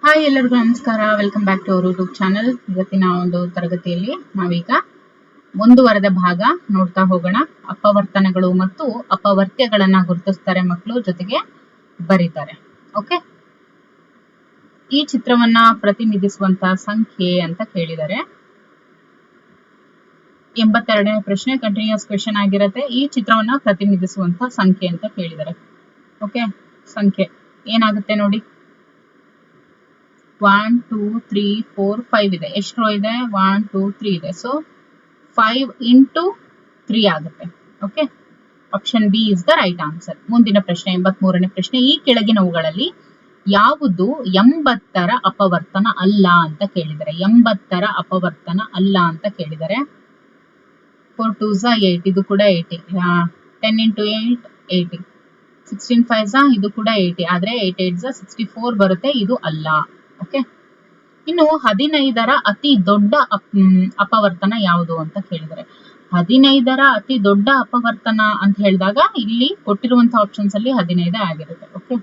Hi ಎಲ್ಲರಿಗೂ ನಮಸ್ಕಾರ. Welcome back to our YouTube channel. ಇವತ್ತಿನ ಒಂದು ತರಗತಿಯಲ್ಲಿ ನಾವೀಗ ಮುಂದುವರೆದ ಭಾಗ ನೋಡ್ತಾ ಹೋಗೋಣ. ಅಪವರ್ತನಗಳು ಮತ್ತು ಅಪವರ್ತ್ಯಗಳನ್ನ ಗುರುತಿಸ್ತಾರೆ ಮಕ್ಕಳು, ಜೊತೆಗೆ ಬರೀತಾರೆ. ಓಕೆ, ಈ ಚಿತ್ರವನ್ನ ಪ್ರತಿನಿಧಿಸುವಂತ ಸಂಖ್ಯೆ ಅಂತ ಕೇಳಿದರೆ 82ನೇ ಪ್ರಶ್ನೆ ಕಂಟಿನ್ಯೂಸ್ ಕ್ವೆಶ್ಚನ್ ಆಗಿರುತ್ತೆ. ಈ ಚಿತ್ರವನ್ನ ಪ್ರತಿನಿಧಿಸುವಂತ ಸಂಖ್ಯೆ ಅಂತ ಕೇಳಿದರೆ ಓಕೆ, ಸಂಖ್ಯೆ ಏನಾಗುತ್ತೆ ನೋಡಿ. 1 2 3 4 5 ಇದೆ. ಎಷ್ಟು ರೋ ಇದೆ? 1 2 3 ಇದೆ. ಸೊ 5 ಇಂಟು 3 ಆಗುತ್ತೆ. Okay, option B is the right answer. ಮುಂದಿನ ಪ್ರಶ್ನೆ 83ನೇ ಪ್ರಶ್ನೆ. ಈ ಕೆಳಗಿನವುಗಳಲ್ಲಿ ಯಾವುದು 80ರ ಅಪವರ್ತನ ಅಲ್ಲ ಅಂತ ಕೇಳಿದರೆ 80ರ ಅಪವರ್ತನ ಅಲ್ಲ ಅಂತ ಕೇಳಿದರೆ 4 2s 8, ಇದು ಕೂಡ 80. 10 ಇಂಟು 8 80. 16 5s ಇದು ಕೂಡ 80. ಆದ್ರೆ 8 8s 64 ಬರುತ್ತೆ, ಇದು ಅಲ್ಲ. ಓಕೆ, ಇನ್ನು 15ರ ಅತಿ ದೊಡ್ಡ ಅಪವರ್ತನ ಯಾವುದು ಅಂತ ಕೇಳಿದರೆ 15ರ ಅತಿ ದೊಡ್ಡ ಅಪವರ್ತನ ಅಂತ ಹೇಳಿದಾಗ ಇಲ್ಲಿ ಕೊಟ್ಟಿರುವಂತಹ ಆಪ್ಷನ್ಸ್ ಅಲ್ಲಿ 15 ಆಗಿರುತ್ತೆ. ಓಕೆ,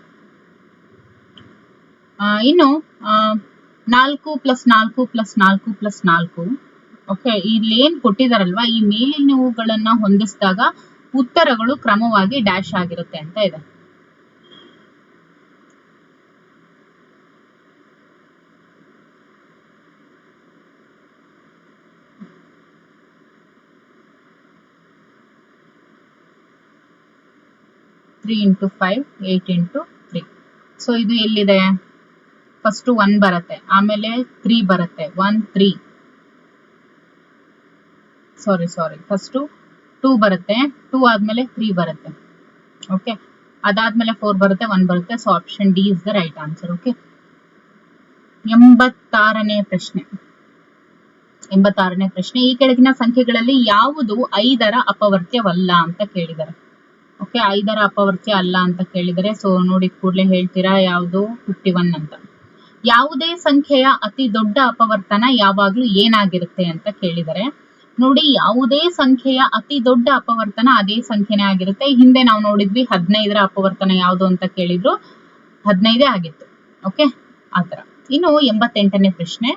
ಇನ್ನು 4 + 4 + 4 + 4. ಓಕೆ, ಇಲ್ಲಿ ಏನ್ ಕೊಟ್ಟಿದಾರಲ್ವಾ, ಈ ಮೇಲಿನವುಗಳನ್ನ ಹೊಂದಿಸಿದಾಗ ಉತ್ತರಗಳು ಕ್ರಮವಾಗಿ ಡ್ಯಾಶ್ ಆಗಿರುತ್ತೆ ಅಂತ ಇದೆ. Three into 5 8 into 3. ಸೊ ಇದು ಎಲ್ಲಿದೆ? ಫಸ್ಟ್ 1 ಬರುತ್ತೆ, ಆಮೇಲೆ 3 ಬರುತ್ತೆ. 1 3 ಸಾರಿ ಫಸ್ಟ್ 2 ಬರುತ್ತೆ, 2 ಆದ್ಮೇಲೆ 3 ಬರುತ್ತೆ. ಓಕೆ, ಅದಾದ್ಮೇಲೆ 4 ಬರುತ್ತೆ, 1 ಬರುತ್ತೆ. So option D is the right answer. Okay, 86ನೇ ಪ್ರಶ್ನೆ. 86ನೇ ಪ್ರಶ್ನೆ. ಈ ಕೆಳಗಿನ ಸಂಖ್ಯೆಗಳಲ್ಲಿ ಯಾವುದು 5ರ ಅಪವರ್ತ್ಯವಲ್ಲ ಅಂತ ಕೇಳಿದ್ದಾರೆ. ಓಕೆ, 5ರ ಅಪವರ್ತ್ಯ ಅಲ್ಲ ಅಂತ ಕೇಳಿದರೆ ಸೊ ನೋಡಿ ಕೂಡಲೇ ಹೇಳ್ತೀರಾ ಯಾವುದು? 51 ಅಂತ. ಯಾವುದೇ ಸಂಖ್ಯೆಯ ಅತಿ ದೊಡ್ಡ ಅಪವರ್ತನ ಯಾವಾಗ್ಲೂ ಏನಾಗಿರುತ್ತೆ ಅಂತ ಕೇಳಿದರೆ ನೋಡಿ, ಯಾವುದೇ ಸಂಖ್ಯೆಯ ಅತಿ ದೊಡ್ಡ ಅಪವರ್ತನ ಅದೇ ಸಂಖ್ಯೆನೇ ಆಗಿರುತ್ತೆ. ಹಿಂದೆ ನಾವು ನೋಡಿದ್ವಿ 15ರ ಅಪವರ್ತನ ಯಾವುದು ಅಂತ ಕೇಳಿದ್ರು, 15 ಆಗಿತ್ತು. ಓಕೆ, ಆತರ. ಇನ್ನು 88ನೇ ಪ್ರಶ್ನೆ.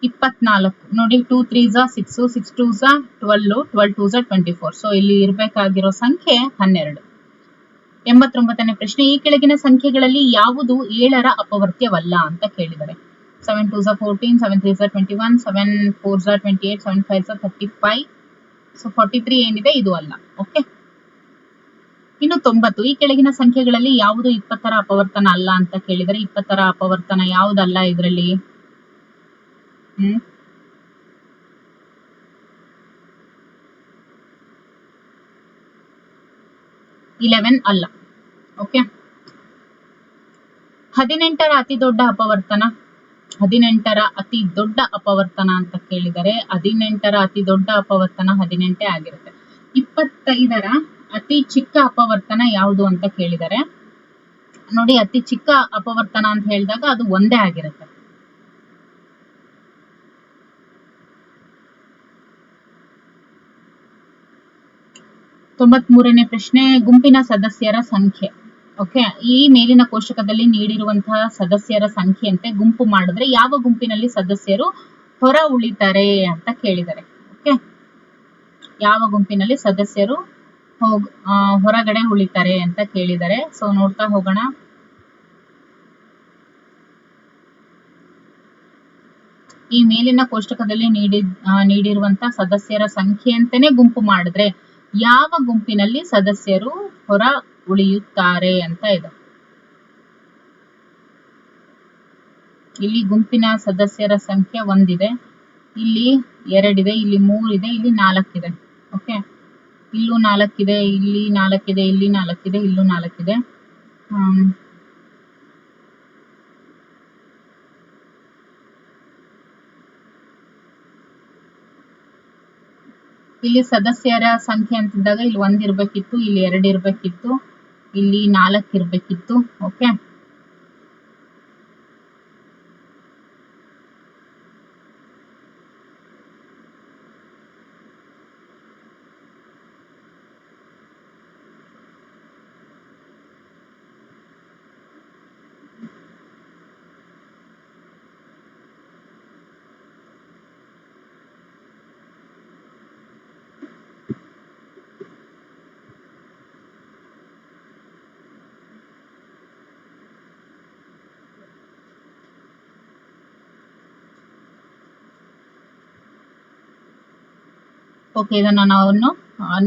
24 ನೋಡಿ, 2 3s 6, 6 2s 12, 12 2s 24. ಸೊ ಇಲ್ಲಿ ಇರಬೇಕಾಗಿರೋ ಸಂಖ್ಯೆ 12. 89ನೇ ಪ್ರಶ್ನೆ. ಈ ಕೆಳಗಿನ ಸಂಖ್ಯೆಗಳಲ್ಲಿ ಯಾವುದು 7ರ ಅಪವರ್ತ್ಯವಲ್ಲ ಅಂತ ಕೇಳಿದರೆ 7 2s 14, 7 3s 21, 7 4s 28, 7 5s 35. So 43 ಏನಿದೆ ಇದು ಅಲ್ಲ. ಓಕೆ, ಇನ್ನು 90. ಈ ಕೆಳಗಿನ ಸಂಖ್ಯೆಗಳಲ್ಲಿ ಯಾವುದು 20ರ ಅಪವರ್ತನ ಅಲ್ಲ ಅಂತ ಕೇಳಿದರೆ 20ರ ಅಪವರ್ತನ ಯಾವುದಲ್ಲ ಇದರಲ್ಲಿ? 11 ಅಲ್ಲ. ಓಕೆ, 18ರ ಅತಿ ದೊಡ್ಡ ಅಪವರ್ತನ 18ರ ಅತಿ ದೊಡ್ಡ ಅಪವರ್ತನ ಅಂತ ಕೇಳಿದರೆ 18ರ ಅತಿ ದೊಡ್ಡ ಅಪವರ್ತನ 18 ಆಗಿರುತ್ತೆ. 25ರ ಅತಿ ಚಿಕ್ಕ ಅಪವರ್ತನ ಯಾವುದು ಅಂತ ಕೇಳಿದರೆ ನೋಡಿ, ಅತಿ ಚಿಕ್ಕ ಅಪವರ್ತನ ಅಂತ ಹೇಳಿದಾಗ ಅದು ಒಂದೇ ಆಗಿರುತ್ತೆ. ತೊಂಬತ್ಮೂರನೇ ಪ್ರಶ್ನೆ. ಗುಂಪಿನ ಸದಸ್ಯರ ಸಂಖ್ಯೆ. ಓಕೆ, ಈ ಮೇಲಿನ ಕೋಷ್ಟಕದಲ್ಲಿ ನೀಡಿರುವಂತಹ ಸದಸ್ಯರ ಸಂಖ್ಯೆಯಂತೆ ಗುಂಪು ಮಾಡಿದ್ರೆ ಯಾವ ಗುಂಪಿನಲ್ಲಿ ಸದಸ್ಯರು ಹೊರ ಉಳಿತಾರೆ ಅಂತ ಕೇಳಿದ್ದಾರೆ. ಓಕೆ, ಯಾವ ಗುಂಪಿನಲ್ಲಿ ಸದಸ್ಯರು ಹೊರಗಡೆ ಉಳಿತಾರೆ ಅಂತ ಕೇಳಿದ್ದಾರೆ. ಸೊ ನೋಡ್ತಾ ಹೋಗೋಣ. ಈ ಮೇಲಿನ ಕೋಷ್ಟಕದಲ್ಲಿ ನೀಡಿರುವಂತಹ ಸದಸ್ಯರ ಸಂಖ್ಯೆಯಂತೆನೆ ಗುಂಪು ಮಾಡಿದ್ರೆ ಯಾವ ಗುಂಪಿನಲ್ಲಿ ಸದಸ್ಯರು ಹೊರ ಉಳಿಯುತ್ತಾರೆ ಅಂತ ಇದೆ. ಇಲ್ಲಿ ಗುಂಪಿನ ಸದಸ್ಯರ ಸಂಖ್ಯೆ 1 ಇದೆ, ಇಲ್ಲಿ 2 ಇದೆ, ಇಲ್ಲಿ 3 ಇದೆ, ಇಲ್ಲಿ 4 ಇದೆ. ಓಕೆ, ಇಲ್ಲೂ 4 ಇದೆ, ಇಲ್ಲಿ 4 ಇದೆ, ಇಲ್ಲಿ 4 ಇದೆ, ಇಲ್ಲೂ 4 ಇದೆ. ಇಲ್ಲಿ ಸದಸ್ಯರ ಸಂಖ್ಯೆ ಅಂತಿದ್ದಾಗ ಇಲ್ಲಿ 1 ಇರ್ಬೇಕಿತ್ತು, ಇಲ್ಲಿ 2 ಇರ್ಬೇಕಿತ್ತು, ಇಲ್ಲಿ 4 ಇರ್ಬೇಕಿತ್ತು. ಓಕೆ, ಓಕೆ, ಇದನ್ನ ನಾವು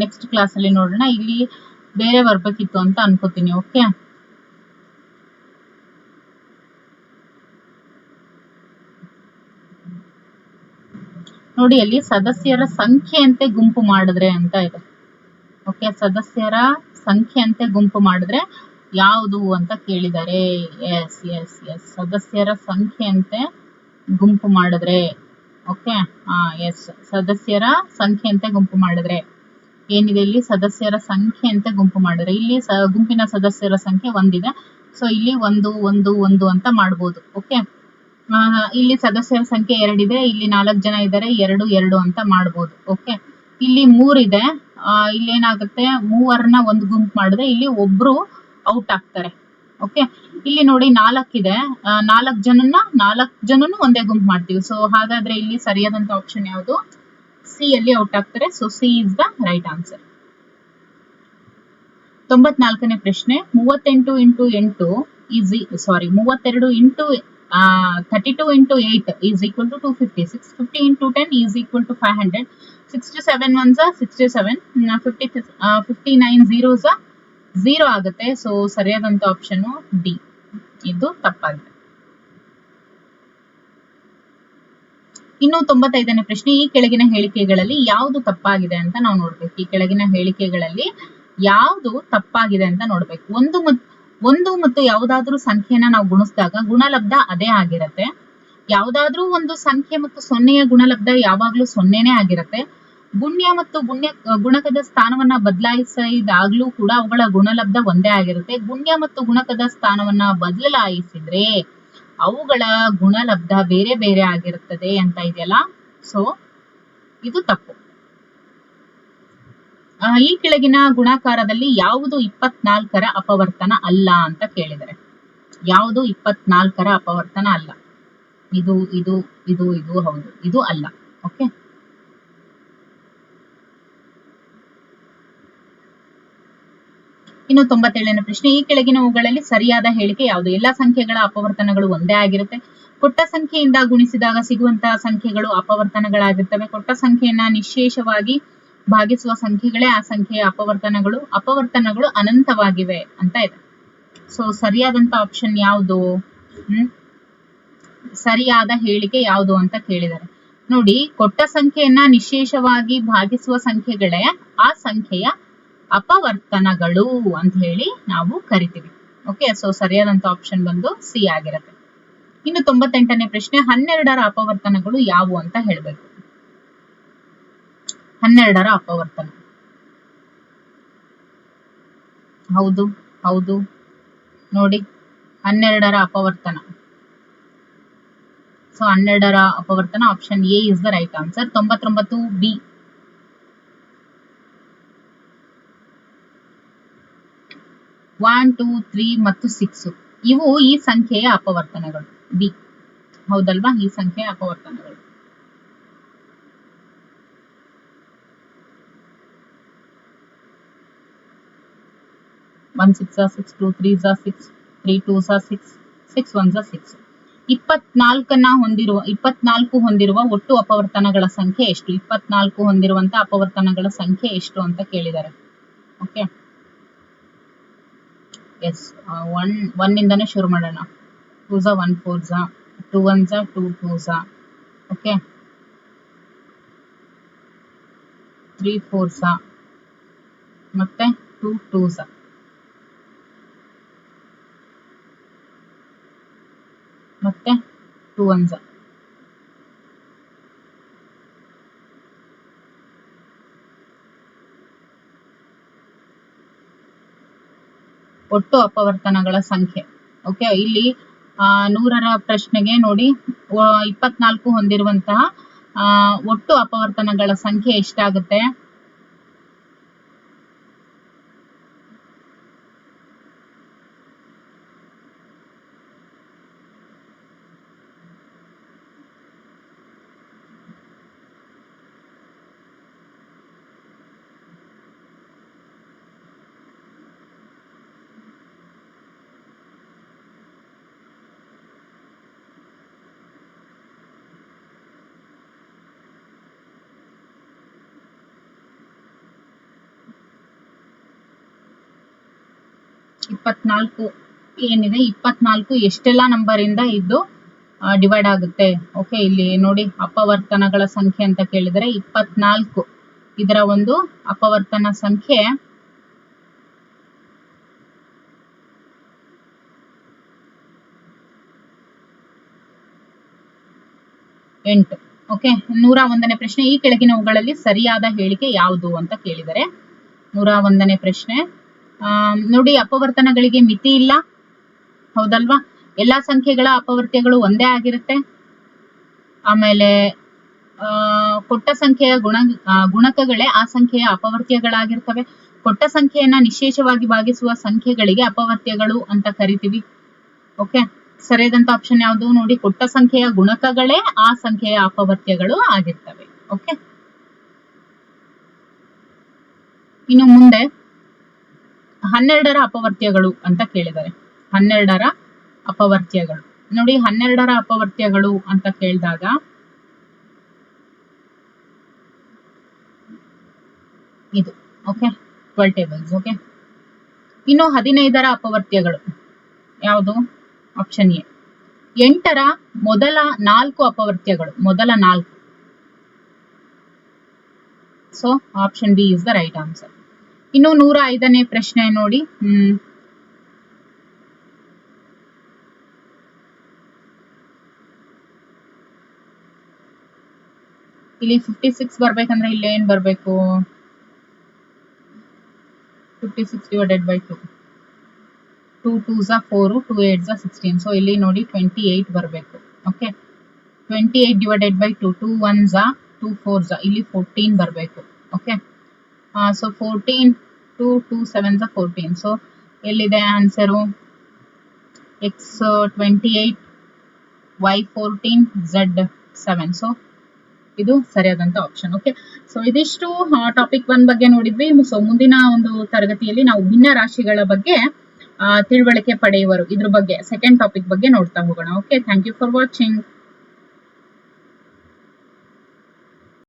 ನೆಕ್ಸ್ಟ್ ಕ್ಲಾಸಲ್ಲಿ ನೋಡೋಣ. ಇಲ್ಲಿ ಬೇರೆ ಬರ್ಬೇಕಿತ್ತು ಅಂತ ಅನ್ಕೋತೀನಿ. ಓಕೆ, ನೋಡಿ ಅಲ್ಲಿ ಸದಸ್ಯರ ಸಂಖ್ಯೆಯಂತೆ ಗುಂಪು ಮಾಡಿದ್ರೆ ಅಂತ ಇದೆ. ಓಕೆ, ಸದಸ್ಯರ ಸಂಖ್ಯೆಯಂತೆ ಗುಂಪು ಮಾಡಿದ್ರೆ ಯಾವುದು ಅಂತ ಕೇಳಿದ್ದಾರೆ. ಎಸ್ ಎಸ್ ಎಸ್, ಸದಸ್ಯರ ಸಂಖ್ಯೆಯಂತೆ ಗುಂಪು ಮಾಡಿದ್ರೆ. ಓಕೆ, ಎಸ್, ಸದಸ್ಯರ ಸಂಖ್ಯೆಯಂತೆ ಗುಂಪು ಮಾಡಿದ್ರೆ ಏನಿದೆ ಇಲ್ಲಿ, ಸದಸ್ಯರ ಸಂಖ್ಯೆಯಂತೆ ಗುಂಪು ಮಾಡಿದ್ರೆ ಇಲ್ಲಿ ಗುಂಪಿನ ಸದಸ್ಯರ ಸಂಖ್ಯೆ ಒಂದಿದೆ. ಸೊ ಇಲ್ಲಿ 1 1 1 ಅಂತ ಮಾಡ್ಬೋದು. ಓಕೆ, ಇಲ್ಲಿ ಸದಸ್ಯರ ಸಂಖ್ಯೆ 2 ಇದೆ, ಇಲ್ಲಿ 4 ಜನ ಇದ್ದಾರೆ, 2 2 ಅಂತ ಮಾಡ್ಬೋದು. ಓಕೆ, ಇಲ್ಲಿ 3 ಇದೆ, ಇಲ್ಲಿ ಏನಾಗುತ್ತೆ, ಮೂವರನ್ನ ಒಂದು ಗುಂಪು ಮಾಡಿದ್ರೆ ಇಲ್ಲಿ ಒಬ್ರು ಔಟ್ ಆಗ್ತಾರೆ. ಓಕೆ, ಇಲ್ಲಿ ನೋಡಿ 4 ಇದೆ, 4 ಜನನು ಒಂದೇ ಗುಂಪು ಮಾಡ್ತೀವಿ. ಸೊ ಹಾಗಾದ್ರೆ ಇಲ್ಲಿ ಸರಿಯಾದಂತ ಆಪ್ಷನ್ ಯಾವುದು? ಸಿ ಅಲ್ಲಿ ಔಟ್ ಆಗ್ತಾರೆ. So C is the right answer. 94ನೇ ಪ್ರಶ್ನೆ, 38 into 8 32 into 32 into 8 is equal to 256. 50 into 10 is equal to 500. 67 1s 67, 59 zeros 0 ಆಗುತ್ತೆ. ಸೊ ಸರಿಯಾದಂತ ಆಪ್ಷನ್ ಡಿ, ಇದು ತಪ್ಪಾಗಿದೆ. ಇನ್ನು 95ನೇ ಪ್ರಶ್ನೆ, ಈ ಕೆಳಗಿನ ಹೇಳಿಕೆಗಳಲ್ಲಿ ಯಾವುದು ತಪ್ಪಾಗಿದೆ ಅಂತ ನಾವು ನೋಡ್ಬೇಕು. ಈ ಕೆಳಗಿನ ಹೇಳಿಕೆಗಳಲ್ಲಿ ಯಾವುದು ತಪ್ಪಾಗಿದೆ ಅಂತ ನೋಡ್ಬೇಕು. ಒಂದು ಮತ್ತು ಯಾವುದಾದ್ರೂ ಸಂಖ್ಯೆನ ನಾವು ಗುಣಿಸಿದಾಗ ಗುಣಲಬ್ಧ ಅದೇ ಆಗಿರತ್ತೆ. ಯಾವುದಾದ್ರೂ ಒಂದು ಸಂಖ್ಯೆ ಮತ್ತು 0ಯ ಗುಣಲಬ್ಧ ಯಾವಾಗ್ಲೂ 0ನೇ ಆಗಿರತ್ತೆ. ಗುಣ್ಯ ಮತ್ತು ಗುಣಕದ ಸ್ಥಾನವನ್ನ ಬದಲಾಯಿಸಿದಾಗ್ಲೂ ಕೂಡ ಅವುಗಳ ಗುಣಲಬ್ಧ ಒಂದೇ ಆಗಿರುತ್ತೆ. ಗುಣ್ಯ ಮತ್ತು ಗುಣಕದ ಸ್ಥಾನವನ್ನ ಬದಲಾಯಿಸಿದ್ರೆ ಅವುಗಳ ಗುಣಲಬ್ಧ ಬೇರೆ ಬೇರೆ ಆಗಿರುತ್ತದೆ ಅಂತ ಇದೆಯಲ್ಲ. ಸೊ ಇದು ತಪ್ಪು. ಈ ಕೆಳಗಿನ ಗುಣಾಕಾರದಲ್ಲಿ ಯಾವುದು 24ರ ಅಪವರ್ತನ ಅಲ್ಲ ಅಂತ ಕೇಳಿದರೆ, ಯಾವುದು 24ರ ಅಪವರ್ತನ ಅಲ್ಲ? ಇದು ಇದು ಇದು ಇದು ಹೌದು, ಇದು ಅಲ್ಲ. ಓಕೆ, ಇನ್ನು 97ನೇ ಪ್ರಶ್ನೆ, ಈ ಕೆಳಗಿನವುಗಳಲ್ಲಿ ಸರಿಯಾದ ಹೇಳಿಕೆ ಯಾವುದು? ಎಲ್ಲಾ ಸಂಖ್ಯೆಗಳ ಅಪವರ್ತನಗಳು ಒಂದೇ ಆಗಿರುತ್ತೆ. ಕೊಟ್ಟ ಸಂಖ್ಯೆಯಿಂದ ಗುಣಿಸಿದಾಗ ಸಿಗುವಂತಹ ಸಂಖ್ಯೆಗಳು ಅಪವರ್ತನಗಳಾಗಿರ್ತವೆ. ಕೊಟ್ಟ ಸಂಖ್ಯೆಯನ್ನ ನಿಶ್ಶೇಷವಾಗಿ ಭಾಗಿಸುವ ಸಂಖ್ಯೆಗಳೇ ಆ ಸಂಖ್ಯೆಯ ಅಪವರ್ತನಗಳು ಅನಂತವಾಗಿವೆ ಅಂತ ಇದೆ. ಸೊ ಸರಿಯಾದಂತ ಆಪ್ಷನ್ ಯಾವುದು? ಸರಿಯಾದ ಹೇಳಿಕೆ ಯಾವುದು ಅಂತ ಕೇಳಿದ್ದಾರೆ. ನೋಡಿ, ಕೊಟ್ಟ ಸಂಖ್ಯೆಯನ್ನ ನಿಶ್ಶೇಷವಾಗಿ ಭಾಗಿಸುವ ಸಂಖ್ಯೆಗಳೇ ಆ ಸಂಖ್ಯೆಯ ಅಪವರ್ತನಗಳು ಅಂತ ಹೇಳಿ ನಾವು ಕರಿತೀವಿ. ಓಕೆ, ಸೊ ಸರಿಯಾದಂತ ಆಪ್ಷನ್ ಬಂದು ಸಿ ಆಗಿರುತ್ತೆ. ಇನ್ನು 98ನೇ ಪ್ರಶ್ನೆ, 12ರ ಅಪವರ್ತನಗಳು ಯಾವುವು ಅಂತ ಹೇಳ್ಬೇಕು. 12ರ ಅಪವರ್ತನ ಹೌದು ಹೌದು ನೋಡಿ, 12ರ ಅಪವರ್ತನ. ಸೊ 12ರ ಅಪವರ್ತನ option A is the right answer. 99 B, 1 2 3 ಮತ್ತು 6 ಇವು ಈ ಸಂಖ್ಯೆಯ ಅಪವರ್ತನಗಳು. ಬಿ ಹೌದಲ್ವಾ, ಈ ಸಂಖ್ಯೆಯ ಅಪವರ್ತನಗಳು. One 6 6, 2 3 6, 3 2 6, 6 1 6. 24 ಹೊಂದಿರುವ ಒಟ್ಟು ಅಪವರ್ತನಗಳ ಸಂಖ್ಯೆ ಎಷ್ಟು? 24 ಹೊಂದಿರುವಂತ ಅಪವರ್ತನಗಳ ಸಂಖ್ಯೆ ಎಷ್ಟು ಅಂತ ಕೇಳಿದ್ದಾರೆ. ಓಕೆ, ಎಸ್, 1 ಇಂದಾನೆ ಶುರು ಮಾಡೋಣ. 2s 1 4s, 2 1s 2 2s. Okay, 3 4s ಮತ್ತೆ 2 2s ಮತ್ತೆ 2 1s. ಒಟ್ಟು ಅಪವರ್ತನಗಳ ಸಂಖ್ಯೆ. ಓಕೆ, ಇಲ್ಲಿ 100ರ ಪ್ರಶ್ನೆಗೆ ನೋಡಿ, 24 ಹೊಂದಿರುವಂತಹ ಒಟ್ಟು ಅಪವರ್ತನಗಳ ಸಂಖ್ಯೆ ಎಷ್ಟಾಗುತ್ತೆ? 24 ಏನಿದೆ 24 ಎಷ್ಟೆಲ್ಲ ನಂಬರ್ ಇಂದ ಇದು ಡಿವೈಡ್ ಆಗುತ್ತೆ. ಓಕೆ, ಇಲ್ಲಿ ನೋಡಿ ಅಪವರ್ತನಗಳ ಸಂಖ್ಯೆ ಅಂತ ಕೇಳಿದರೆ 24 ಇದರ ಒಂದು ಅಪವರ್ತನ ಸಂಖ್ಯೆ 8. ಓಕೆ, 101ನೇ ಪ್ರಶ್ನೆ, ಈ ಕೆಳಗಿನವುಗಳಲ್ಲಿ ಸರಿಯಾದ ಹೇಳಿಕೆ ಯಾವುದು ಅಂತ ಕೇಳಿದರೆ 101ನೇ ಪ್ರಶ್ನೆ. ನೋಡಿ, ಅಪವರ್ತನಗಳಿಗೆ ಮಿತಿ ಇಲ್ಲ, ಹೌದಲ್ವಾ? ಎಲ್ಲಾ ಸಂಖ್ಯೆಗಳ ಅಪವರ್ತ್ಯಗಳು ಒಂದೇ ಆಗಿರುತ್ತೆ. ಆಮೇಲೆ ಕೊಟ್ಟ ಸಂಖ್ಯೆಯ ಗುಣಕಗಳೇ ಆ ಸಂಖ್ಯೆಯ ಅಪವರ್ತ್ಯಗಳಾಗಿರ್ತವೆ. ಕೊಟ್ಟ ಸಂಖ್ಯೆಯನ್ನ ನಿಶೇಷವಾಗಿ ಭಾಗಿಸುವ ಸಂಖ್ಯೆಗಳಿಗೆ ಅಪವರ್ತ್ಯಗಳು ಅಂತ ಕರಿತೀವಿ. ಓಕೆ, ಸರಿಯಾದಂತ ಆಪ್ಷನ್ ಯಾವುದು ನೋಡಿ, ಕೊಟ್ಟ ಸಂಖ್ಯೆಯ ಗುಣಕಗಳೇ ಆ ಸಂಖ್ಯೆಯ ಅಪವರ್ತ್ಯಗಳು ಆಗಿರ್ತವೆ. ಓಕೆ, ಇನ್ನು ಮುಂದೆ 12ರ ಅಪವರ್ತ್ಯಗಳು ಅಂತ ಕೇಳಿದ್ದಾರೆ. 12ರ ಅಪವರ್ತ್ಯಗಳು ನೋಡಿ, 12ರ ಅಪವರ್ತ್ಯಗಳು ಅಂತ ಕೇಳಿದಾಗ ಇದು. Okay, 12 tables. ಓಕೆ, ಇನ್ನು 15ರ ಅಪವರ್ತ್ಯಗಳು ಯಾವುದು? ಆಪ್ಷನ್ ಎ 8ರ ಮೊದಲ 4 ಅಪವರ್ತ್ಯಗಳು, ಮೊದಲ 4. So option B is the right answer. ಇನ್ನು 105ನೇ ಪ್ರಶ್ನೆ ನೋಡಿ, ಇಲ್ಲಿ 56 ಬರ್ಬೇಕಂದ್ರೆ ಇಲ್ಲಿ ಏನ್ ಬರ್ಬೇಕು? 56 divided by 2. 2 2s are 4, 2 8s are 16. So ಇಲ್ಲಿ ನೋಡಿ 28 ಬರಬೇಕು. Okay, 28 divided by 2. 2 1s are 2 4s are ಇಲ್ಲಿ 14 ಬರಬೇಕು. Okay, so 14 2 2 7s are 14. So ಎಲ್ಲಿದೆ answer? x 28, y 14, z 7. So ಇದು ಸರಿಯಾದಂತ ಆಪ್ಷನ್. ಓಕೆ, ಸೊ ಇದಿಷ್ಟು ಟಾಪಿಕ್ 1 ಬಗ್ಗೆ ನೋಡಿದ್ವಿ. ಸೊ ಮುಂದಿನ ಒಂದು ತರಗತಿಯಲ್ಲಿ ನಾವು ಭಿನ್ನ ರಾಶಿಗಳ ಬಗ್ಗೆ ತಿಳುವಳಿಕೆ ಪಡೆಯುವರು ಇದ್ರ ಬಗ್ಗೆ ಸೆಕೆಂಡ್ ಟಾಪಿಕ್ ಬಗ್ಗೆ ನೋಡ್ತಾ ಹೋಗೋಣ. Okay, thank you for watching.